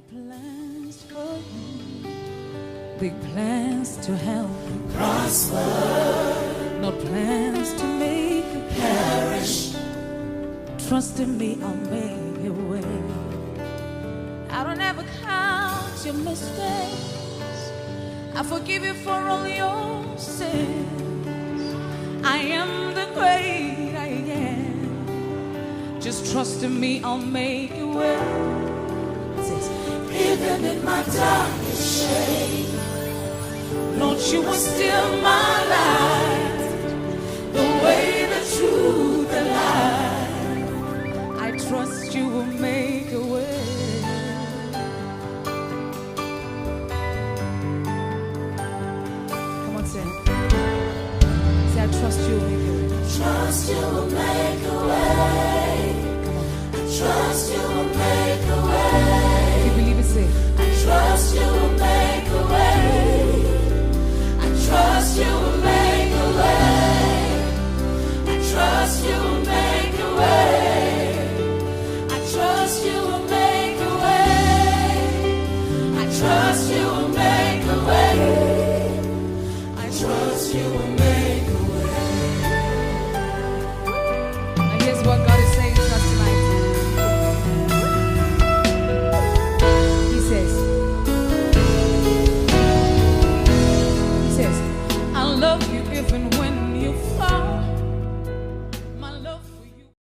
plans for you, big plans to help you prosper, not plans to make you perish. Trust in me, I'll make your way. I don't ever count your mistakes. I forgive you for all your sins. I am the great I am. Just trust in me, I'll make your way. Even in my darkest shade, Lord, you are still my light, the way, the truth, the life. I trust you will make a way. Come on, say it. Say, I trust you will make a way. Trust you will make a way. Come on. I trust you will make a way. I trust you will make a way. I trust you will make a way. I trust you will make a way.